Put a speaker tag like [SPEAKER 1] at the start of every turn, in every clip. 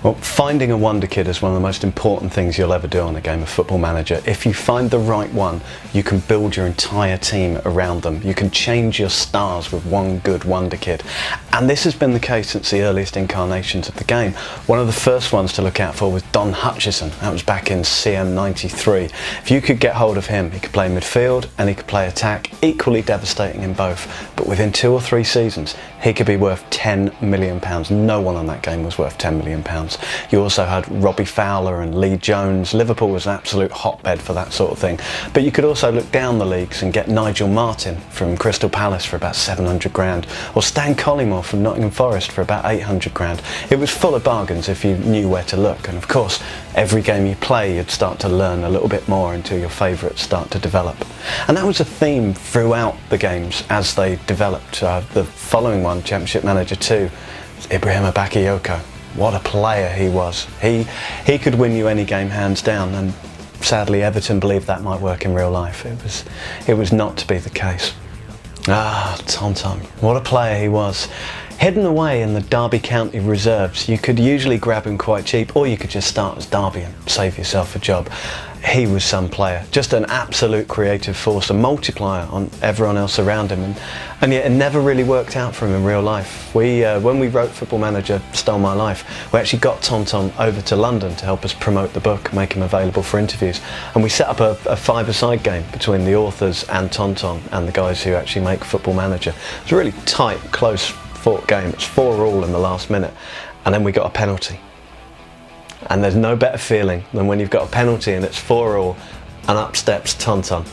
[SPEAKER 1] Well, finding a wonder kid is one of the most important things you'll ever do on a game of Football Manager. If you find the right one, you can build your entire team around them. You can change your stars with one good wonder kid. And this has been the case since the earliest incarnations of the game. One of the first ones to look out for was Don Hutchison. That was back in CM93. If you could get hold of him, he could play midfield and he could play attack, equally devastating in both. But within 2 or 3 seasons, he could be worth £10 million. No one on that game was worth £10 million. You also had Robbie Fowler and Lee Jones. Liverpool was an absolute hotbed for that sort of thing. But you could also look down the leagues and get Nigel Martin from Crystal Palace for about 700 grand, or Stan Collymore from Nottingham Forest for about 800 grand. It was full of bargains if you knew where to look. And of course, every game you play, you'd start to learn a little bit more until your favourites start to develop. And that was a theme throughout the games as they developed. The following one, Championship Manager 2, Ibrahima Bakayoko. What a player he was. He could win you any game hands down, and sadly Everton believed that might work in real life. It was not to be the case. Tonton, what a player he was. Hidden away in the Derby County reserves, you could usually grab him quite cheap, or you could just start as Derby and save yourself a job. He was some player, just an absolute creative force, a multiplier on everyone else around him, and yet it never really worked out for him in real life. When we wrote Football Manager Stole My Life, we actually got Tonton over to London to help us promote the book, make him available for interviews, and we set up a five-a-side game between the authors and Tonton and the guys who actually make Football Manager. It was a really tight, close fought game. It's 4-4 in the last minute, and then we got a penalty. And there's no better feeling than when you've got a penalty and it's 4-4 and up steps Tonton,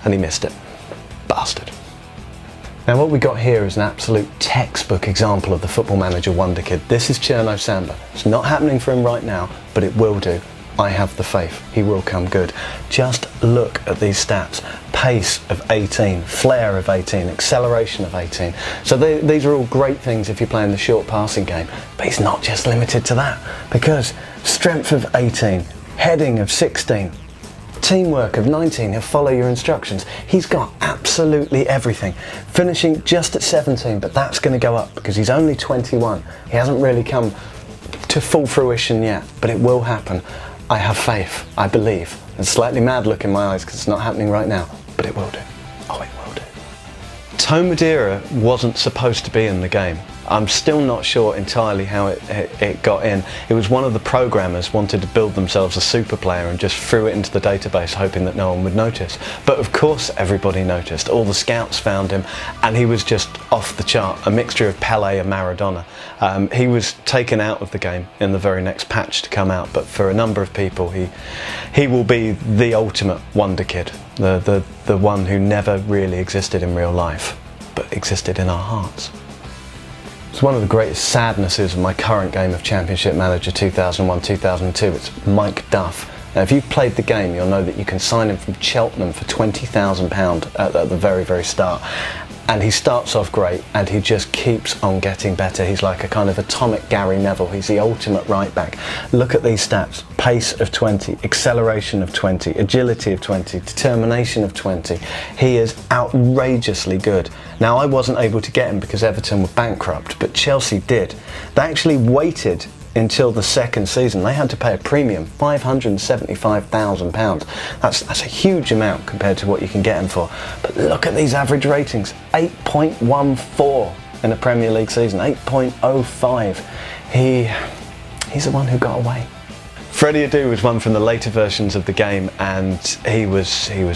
[SPEAKER 1] and he missed it. Bastard. Now what we got here is an absolute textbook example of the Football Manager wonder kid. This is Cherno Samba. It's not happening for him right now, but it will do. I have the faith. He will come good. Just look at these stats. Pace of 18, flair of 18, acceleration of 18. So these are all great things if you're playing the short passing game, but he's not just limited to that, because strength of 18, heading of 16, teamwork of 19, he'll follow your instructions. He's got absolutely everything. Finishing just at 17, but that's going to go up because he's only 21. He hasn't really come to full fruition yet, but it will happen. I have faith, I believe. There's a slightly mad look in my eyes because it's not happening right now, but it will do. Oh, it will do. Toe Madeira wasn't supposed to be in the game. I'm still not sure entirely how it got in. It was one of the programmers wanted to build themselves a super player and just threw it into the database hoping that no one would notice. But of course everybody noticed. All the scouts found him and he was just off the chart, a mixture of Pele and Maradona. He was taken out of the game in the very next patch to come out, but for a number of people he will be the ultimate wonder kid, the one who never really existed in real life, but existed in our hearts. It's one of the greatest sadnesses of my current game of Championship Manager 2001-2002. It's Mike Duff. Now, if you've played the game, you'll know that you can sign him from Cheltenham for £20,000 at the very, very start. And he starts off great, and he just keeps on getting better. He's like a kind of atomic Gary Neville. He's the ultimate right back. Look at these stats. Pace of 20, acceleration of 20, agility of 20, determination of 20. He is outrageously good. Now, I wasn't able to get him because Everton were bankrupt, but Chelsea did. They actually waited until the second season. They had to pay a premium, £575,000. That's a huge amount compared to what you can get him for. But look at these average ratings, 8.14 in a Premier League season, 8.05. He's the one who got away. Freddie Adu was one from the later versions of the game, and he was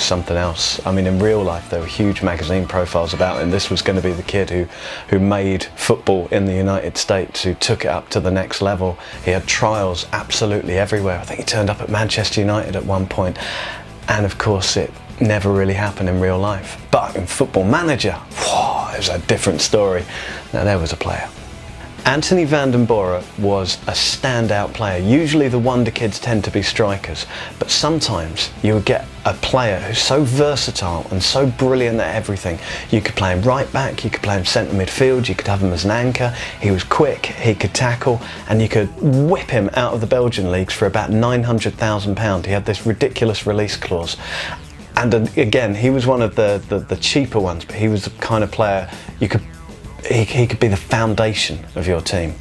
[SPEAKER 1] something else. I mean, in real life there were huge magazine profiles about him. This was going to be the kid who made football in the United States, who took it up to the next level. He had trials absolutely everywhere. I think he turned up at Manchester United at one point, and of course it never really happened in real life. But in Football Manager, whoa, it was a different story. Now there was a player. Anthony van den Bora was a standout player. Usually the wonder kids tend to be strikers, but sometimes you would get a player who's so versatile and so brilliant at everything. You could play him right back, you could play him centre midfield, you could have him as an anchor. He was quick, he could tackle, and you could whip him out of the Belgian leagues for about £900,000. He had this ridiculous release clause. And again, he was one of the cheaper ones, but he was the kind of player he could be the foundation of your team.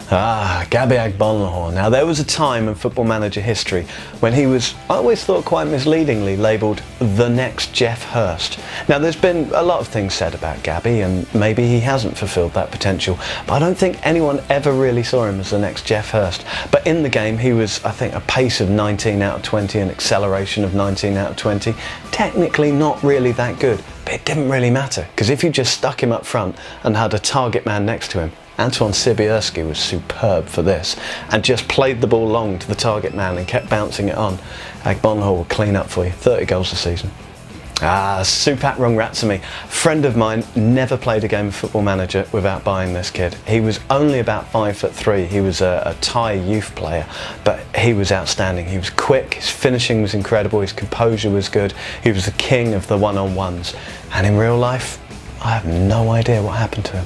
[SPEAKER 1] Gabby Agbonlahor. Now, there was a time in Football Manager history when he was, I always thought quite misleadingly, labelled the next Geoff Hurst. Now, there's been a lot of things said about Gabby, and maybe he hasn't fulfilled that potential, but I don't think anyone ever really saw him as the next Geoff Hurst. But in the game, he was, I think, a pace of 19 out of 20, an acceleration of 19 out of 20. Technically not really that good, but it didn't really matter, because if you just stuck him up front and had a target man next to him, Antoine Sibierski was superb for this, and just played the ball long to the target man and kept bouncing it on. Agbonlahor will clean up for you. 30 goals this season. Supat Rungratsamee. Friend of mine, never played a game of Football Manager without buying this kid. He was only about 5'3". He was a Thai youth player, but he was outstanding. He was quick, his finishing was incredible, his composure was good. He was the king of the one-on-ones. And in real life, I have no idea what happened to him.